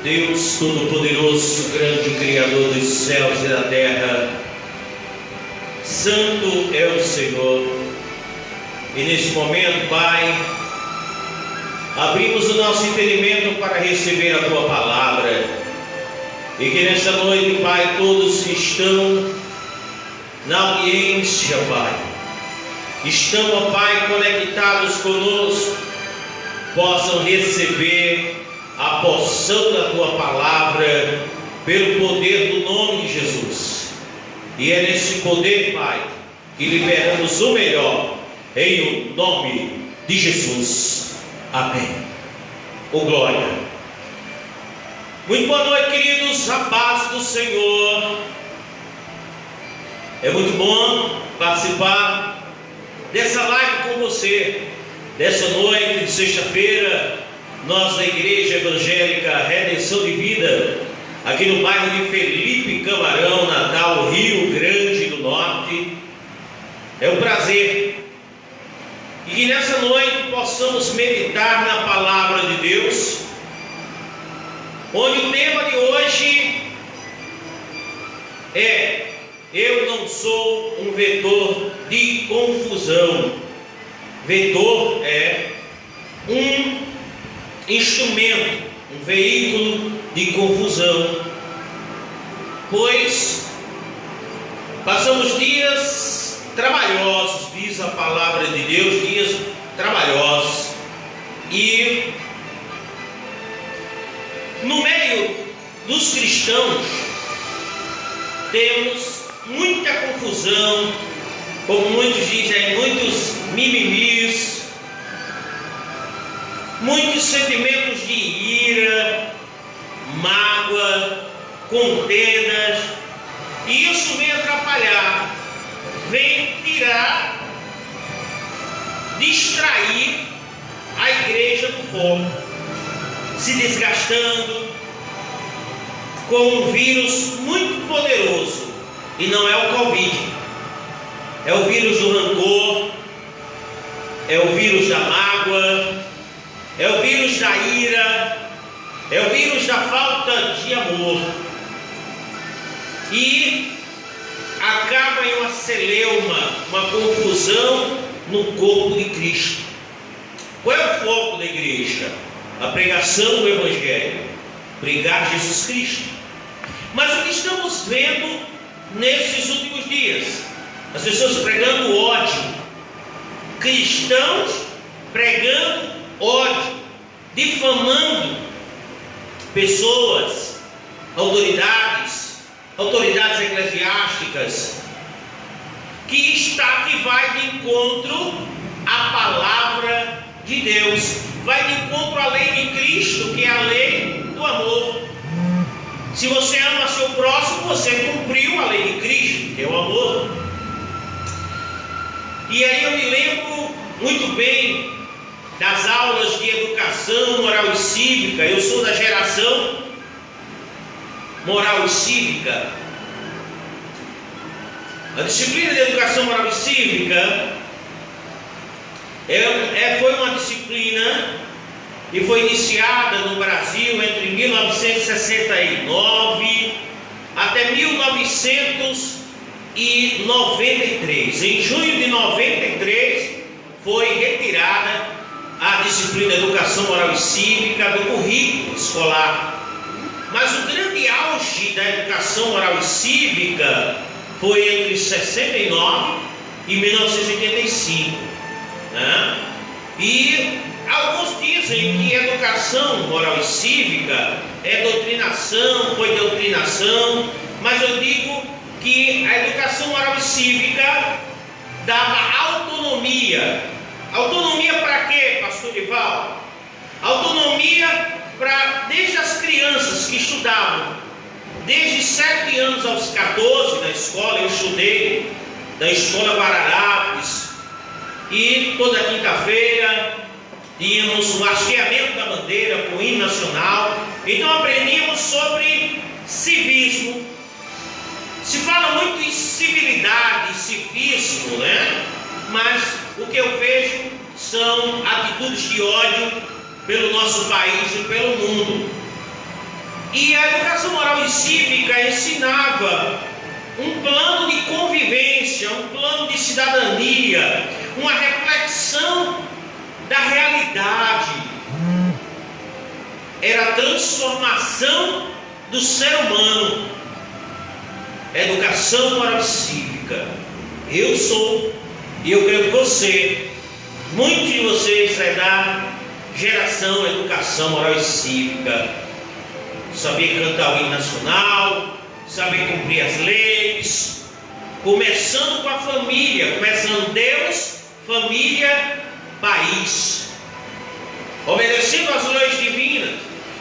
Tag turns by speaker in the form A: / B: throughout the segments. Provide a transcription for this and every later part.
A: Deus Todo-Poderoso, grande Criador dos céus e da terra, Santo é o Senhor. E nesse momento, Pai, abrimos o nosso entendimento para receber a Tua palavra. E que nesta noite, Pai, todos que estão na audiência, Pai, estão, Pai, conectados conosco, possam receber a porção da Tua palavra pelo poder do nome de Jesus. E é nesse poder, Pai, que liberamos o melhor em o nome de Jesus. Amém. Oh, glória. Muito boa noite, queridos. A paz do Senhor. É muito bom participar dessa live com você. Dessa noite de sexta-feira, nós da Igreja Evangélica Redenção de Vida, aqui no bairro de Felipe Camarão, Natal, Rio Grande do Norte. É um prazer. E que nessa noite possamos meditar na palavra de Deus, onde o tema de hoje é: eu não sou um vetor de confusão. Vetor é um instrumento, um veículo de confusão, pois passamos dias trabalhosos, diz a palavra de Deus, dias trabalhosos, e no meio dos cristãos temos muita confusão, como muitos dizem, muitos mimimis, muitos sentimentos de ira, mágoa, contendas, e isso vem atrapalhar, vem tirar, distrair a igreja do foco, se desgastando com um vírus muito poderoso, e não é o Covid, é o vírus do rancor, é o vírus da mágoa, é o vírus da ira, é o vírus da falta de amor, e acaba em uma celeuma, uma confusão no corpo de Cristo. Qual é o foco da igreja? A pregação do Evangelho, pregar Jesus Cristo. Mas o que estamos vendo nesses últimos dias? As pessoas pregando ódio, cristãos pregando ódio, difamando pessoas, autoridades eclesiásticas, que vai de encontro à palavra de Deus, vai de encontro à lei de Cristo, que é a lei do amor. Se você ama seu próximo, você cumpriu a lei de Cristo, que é o amor. E aí eu me lembro muito bem das aulas de educação moral e cívica. Eu sou da geração moral e cívica. A disciplina de educação moral e cívica foi uma disciplina que foi iniciada no Brasil entre 1969 até 1993. Em junho de 93 foi retirada a disciplina de educação moral e cívica do currículo escolar. Mas o grande auge da educação moral e cívica foi entre 69 e 1985, né? E alguns dizem que educação moral e cívica é doutrinação, foi doutrinação, mas eu digo que a educação moral e cívica dava autonomia. Autonomia para quê, pastor Dival? Autonomia para, desde as crianças que estudavam, desde 7 anos aos 14 na escola. Eu estudei da escola Guararapes, e toda quinta-feira tínhamos o hasteamento da bandeira com o hino nacional. Então aprendíamos sobre civismo. Se fala muito em civilidade, civismo, né? Mas o que eu vejo são atitudes de ódio pelo nosso país e pelo mundo. E a educação moral e cívica ensinava um plano de convivência, um plano de cidadania, uma reflexão da realidade. Era a transformação do ser humano. Educação moral e cívica. Eu sou, e eu creio que você, muitos de vocês é da geração educação moral e cívica. Saber cantar o hino nacional, saber cumprir as leis, começando com a família, começando Deus, família, país, obedecendo às leis divinas,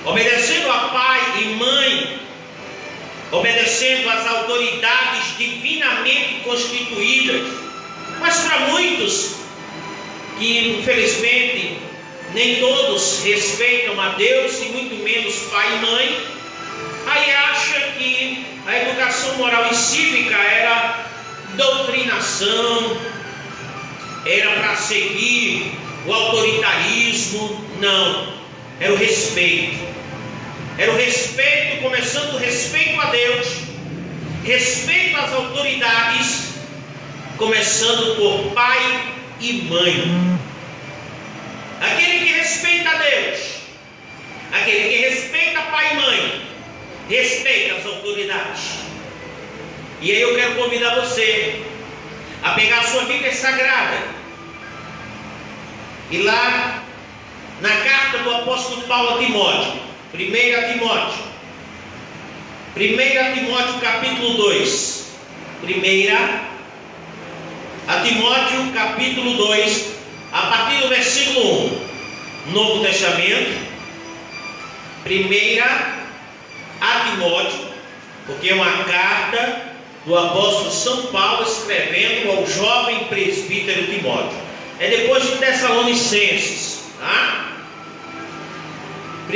A: obedecendo a pai e mãe, obedecendo às autoridades divinamente constituídas. Mas para muitos, que infelizmente nem todos respeitam a Deus e muito menos pai e mãe, aí acha que a educação moral e cívica era doutrinação, era para seguir o autoritarismo. Não, era o respeito. Era o respeito, começando o respeito a Deus, respeito às autoridades, começando por pai e mãe. Aquele que respeita a Deus, aquele que respeita pai e mãe, respeita as autoridades. E aí eu quero convidar você a pegar a sua Bíblia Sagrada e lá na carta do apóstolo Paulo a Timóteo, 1 Timóteo capítulo 2, 1 a Timóteo capítulo 2, a partir do versículo 1, Novo Testamento, 1 a Timóteo, porque é uma carta do apóstolo São Paulo escrevendo ao jovem presbítero Timóteo. É depois de Tessalonicenses, tá? 1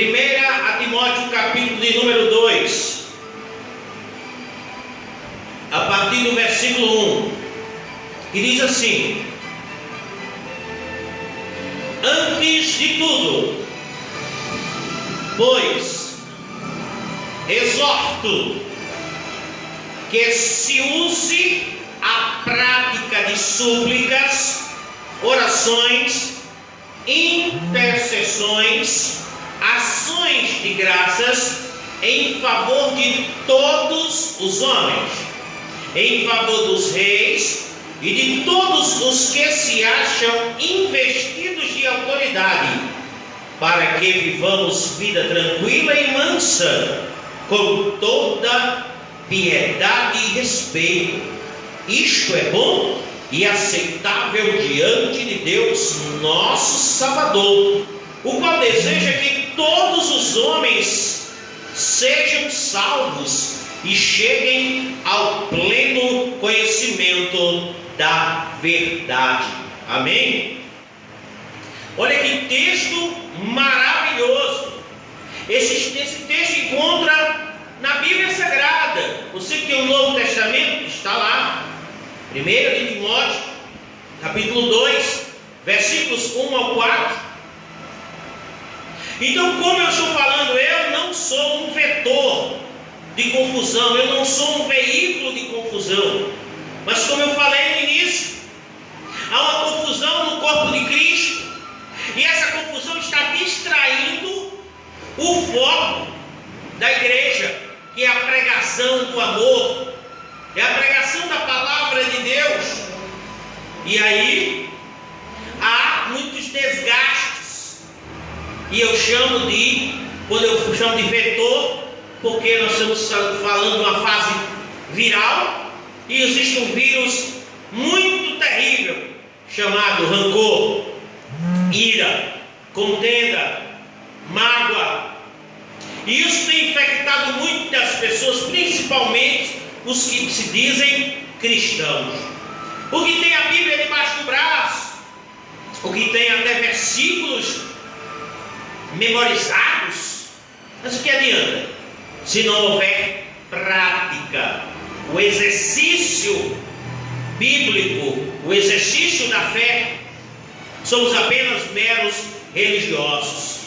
A: a Timóteo capítulo de número 2, a partir do versículo 1, que diz assim: antes de tudo, pois, exorto que se use a prática de súplicas, orações, intercessões, ações de graças em favor de todos os homens, em favor dos reis e de todos os que se acham investidos de autoridade, para que vivamos vida tranquila e mansa, com toda piedade e respeito. Isto é bom e aceitável diante de Deus, nosso Salvador, o qual deseja que todos os homens sejam salvos e cheguem ao pleno conhecimento da verdade. Amém? Olha que texto maravilhoso. Esse texto encontra na Bíblia Sagrada. Você que tem o Novo Testamento, está lá. 1 de Timóteo, capítulo 2, versículos 1 ao 4. Então, como eu estou falando, eu não sou um vetor de confusão, eu não sou um veículo de confusão. Mas como eu falei no início, há uma confusão no corpo de Cristo, e essa confusão está distraindo o foco da igreja, que é a pregação do amor, é a pregação da palavra de Deus. E aí há muitos desgastes, e eu chamo de vetor, porque nós estamos falando de uma fase viral, e existe um vírus muito terrível chamado rancor, ira, contenda, mágoa. E isso tem infectado muitas pessoas, principalmente os que se dizem cristãos. O que tem a Bíblia debaixo do braço, o que tem até versículos memorizados, mas o que adianta se não houver prática? O exercício bíblico, o exercício da fé, somos apenas meros religiosos.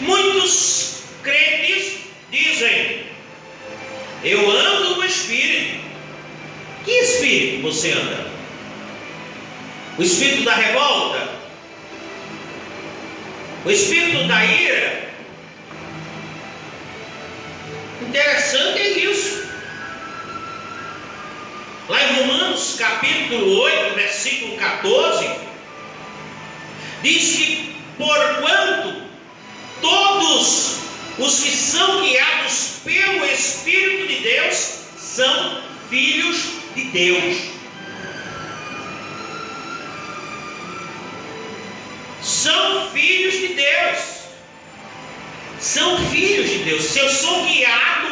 A: Muitos crentes dizem Eu ando no Espírito. Que Espírito você anda? O Espírito da revolta? O Espírito da ira? Interessante é isso. Lá em Romanos capítulo 8, versículo 14, diz que porquanto todos os que são guiados pelo Espírito de Deus são filhos de Deus. São filhos de Deus. São filhos de Deus. Se eu sou guiado,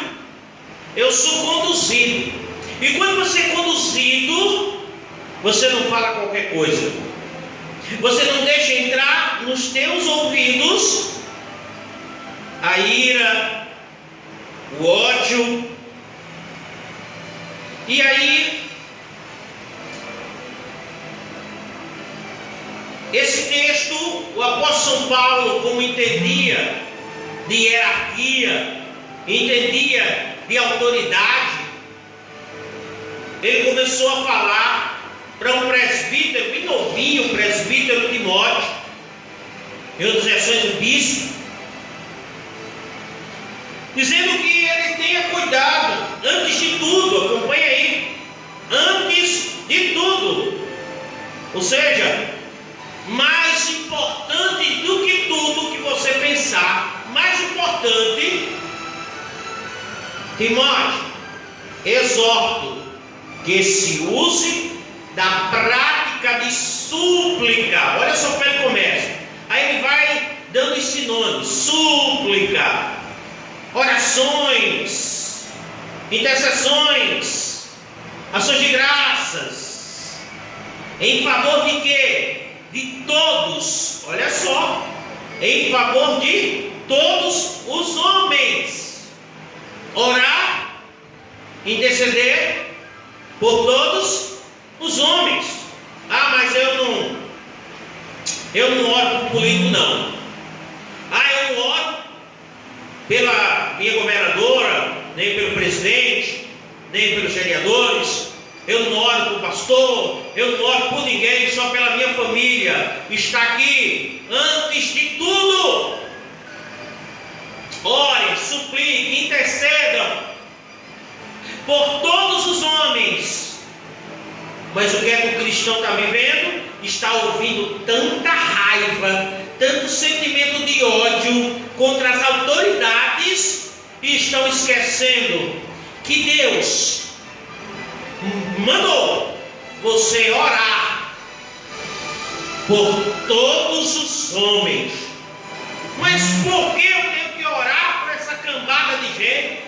A: eu sou conduzido. E quando você é conduzido, você não fala qualquer coisa. Você não deixa entrar nos teus ouvidos a ira, o ódio. E aí, esse texto, o apóstolo São Paulo, como entendia de hierarquia, entendia de autoridade, ele começou a falar para um presbítero, bem novinho, o presbítero Timóteo, em outras versões o bispo, dizendo que ele tenha cuidado, antes de tudo, acompanha aí, antes de tudo, ou seja, mais importante do que tudo que você pensar, mais importante, Timóteo, exorto que se use da prática de súplica. Olha só como ele começa. Aí ele vai dando os sinônimos: súplica, orações, intercessões, ações de graças, em favor de quê? De todos. Olha só, em favor de todos os homens. Orar, interceder por todos os homens. Ah, mas eu não oro por político, não. Ah, eu não oro pela minha governadora, nem pelo presidente, nem pelos vereadores. Eu não oro por pastor, eu não oro por ninguém, só pela minha família. Está aqui, antes de tudo, orem, supliquem, intercedam por todos os homens. Mas o que é que o cristão está vivendo? Está ouvindo tanta raiva, tanto sentimento de ódio contra as autoridades, e estão esquecendo que Deus mandou você orar por todos os homens. Mas por que eu tenho que orar por essa cambada de gente?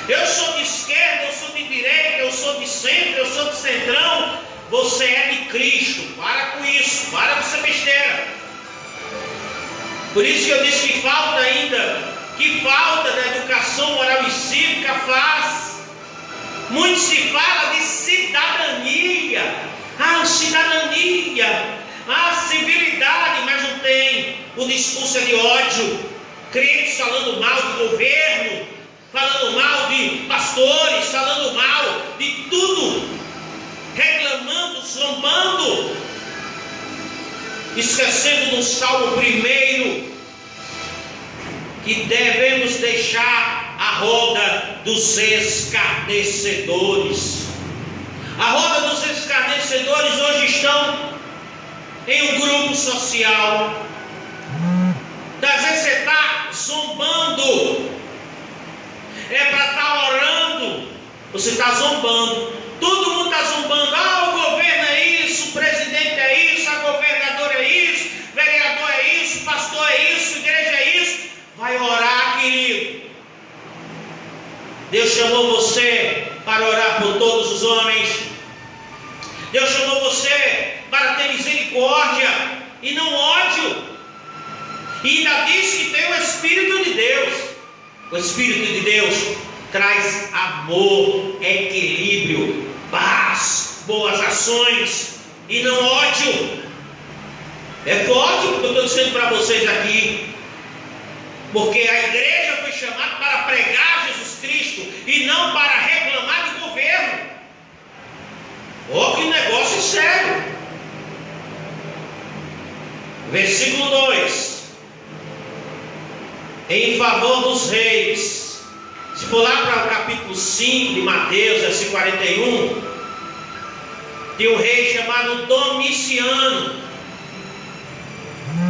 A: Eu sou de esquerda, eu sou de direita, eu sou de centro, eu sou de centrão. Você é de Cristo. Para com isso, para com essa besteira. Por isso que eu disse que falta ainda, que falta da educação moral e cívica faz. Muito se fala de cidadania. Ah, cidadania, ah, civilidade, mas não tem. O discurso é de ódio. Crentes falando mal do governo, falando mal de pastores, falando mal de tudo, reclamando, zombando, esquecendo no Salmo 1 que devemos deixar a roda dos escarnecedores. A roda dos escarnecedores hoje estão em um grupo social. Às vezes você está zombando, é para estar orando, você está zombando. Todo mundo está zombando. Ah, o governo é isso, o presidente é isso, a governadora é isso, vereador é isso, pastor é isso, igreja é isso. Vai orar, querido. Deus chamou você para orar por todos os homens. Deus chamou você para ter misericórdia e não ódio. E ainda diz que tem o Espírito de Deus. O Espírito de Deus traz amor, equilíbrio, paz, boas ações e não ódio. É forte o que eu estou dizendo para vocês aqui, porque a igreja foi foi chamado para pregar Jesus Cristo e não para reclamar de governo. Oh, que negócio sério! Versículo 2: em favor dos reis. Se for lá para o capítulo 5 de Mateus, versículo 41, tem um rei chamado Domiciano.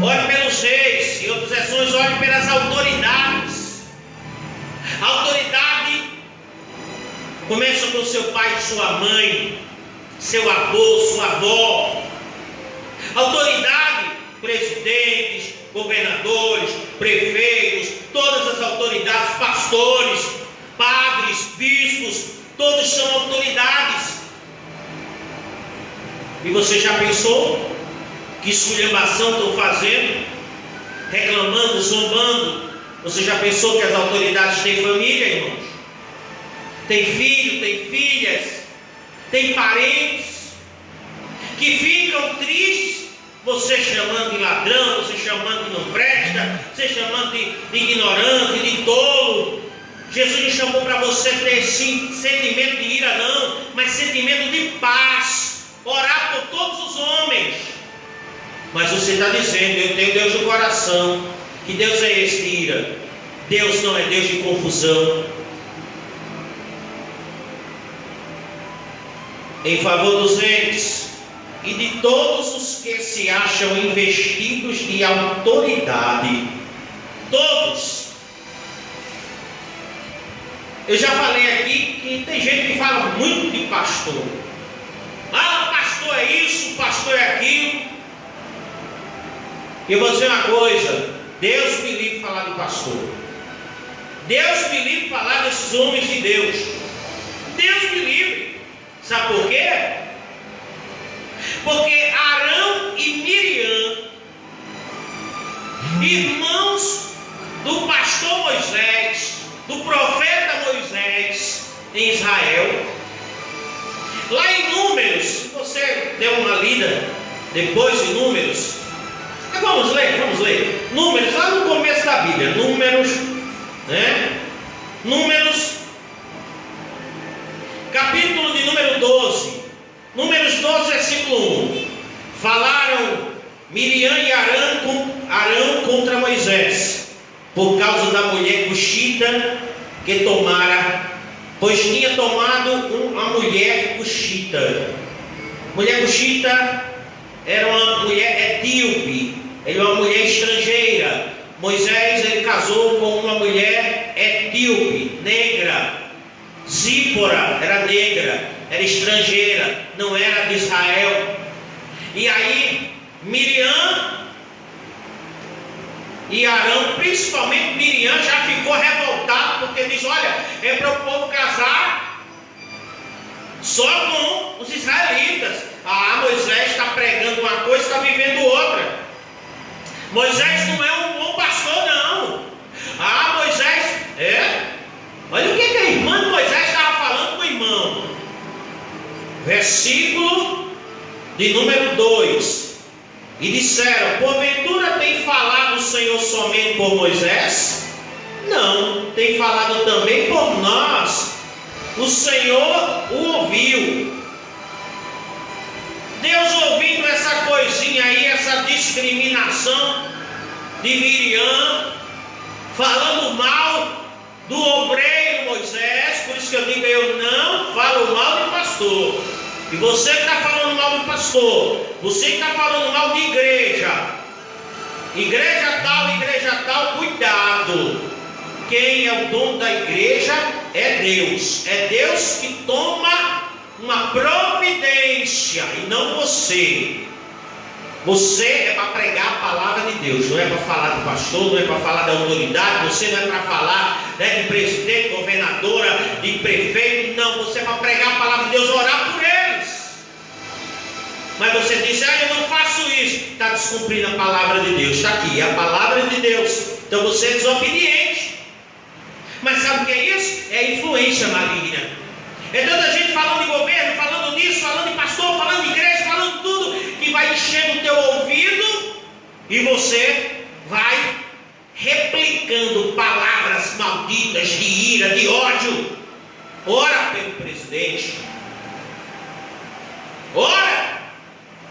A: Ore pelos reis, em outras versões, ore pelas autoridades. A autoridade começa com seu pai e sua mãe, seu avô, sua avó. Autoridade, presidentes, governadores, prefeitos, todas as autoridades, pastores, padres, bispos, todos são autoridades. E você já pensou que esculhambação estão fazendo, reclamando, zombando? Você já pensou que as autoridades têm família, irmãos? Tem filho, tem filhas, tem parentes que ficam tristes, você chamando de ladrão, você chamando de não presta, você chamando de ignorante, de tolo. Jesus não chamou para você ter esse sentimento de ira, não, mas sentimento de paz, orar por todos os homens. Mas você está dizendo: eu tenho Deus no coração. Que Deus é esse de ira? Deus não é Deus de confusão. Em favor dos reis e de todos os que se acham investidos de autoridade. Todos. Eu já falei aqui que tem gente que fala muito de pastor. Ah, pastor é isso, pastor é aquilo. E eu vou dizer uma coisa: Deus me livre de falar de pastor. Deus me livre de falar desses homens de Deus. Deus me livre. Sabe por quê? Porque Arão e Miriam, irmãos do pastor Moisés, do profeta Moisés em Israel, lá em Números, se você der uma lida depois de Números, vamos ler. Números, lá no começo da Bíblia, Números, Números, capítulo de número 12, Números 12, versículo 1. Falaram Miriam e Arão contra Moisés, por causa da mulher cuxita que tomara, pois tinha tomado uma mulher cuxita. Mulher cuxita era uma mulher etíope, era uma mulher estrangeira. Moisés, ele casou com uma mulher etíope, negra. Zípora era negra, era estrangeira, não era de Israel. E aí Miriam e Arão, principalmente Miriam, já ficou revoltado, porque diz: olha, é para o povo casar só com os israelitas. Ah, Moisés está pregando uma coisa, está vivendo outra. Moisés não é um bom pastor, não. Ah, Moisés olha o que a irmã de Moisés estava falando com o irmão. Versículo de número 2. E disseram: porventura tem falado o Senhor somente por Moisés? Não, tem falado também por nós. O Senhor o ouviu. Deus, ouvindo essa coisinha aí, essa discriminação de Miriam, falando mal do obreiro Moisés, por isso que eu digo: eu não falo mal de pastor. E você que está falando mal de pastor, você que está falando mal de igreja tal, cuidado. Quem é o dono da igreja é Deus. É Deus que toma uma providência e não você. Você é para pregar a palavra de Deus, não é para falar do pastor, não é para falar da autoridade, você não é para falar de presidente, governadora, de prefeito, não, você é para pregar a palavra de Deus, orar por eles. Mas você diz: eu não faço isso, está descumprindo a palavra de Deus. Está aqui, é a palavra de Deus. Então você é desobediente. Mas sabe o que é isso? É influência maligna. É tanta gente falando de governo, falando disso, falando de pastor, falando de igreja, falando tudo, que vai enchendo o teu ouvido e você vai replicando palavras malditas de ira, de ódio. Ora pelo presidente, ora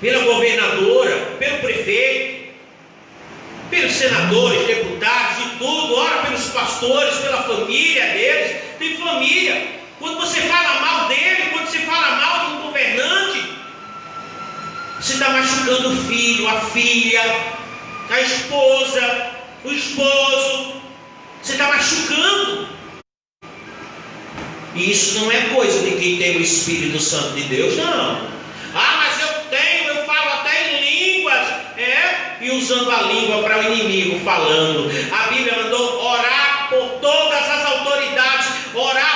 A: pela governadora, pelo prefeito, pelos senadores, deputados e tudo. Ora pelos pastores, pela família deles. Tem família. Quando você fala mal dele, quando você fala mal de um governante, você está machucando o filho, a filha, a esposa, o esposo. Você está machucando. E isso não é coisa de quem tem o Espírito Santo de Deus, não. Mas eu falo até em línguas, e usando a língua para o inimigo, falando. A Bíblia mandou orar por todas as autoridades, orar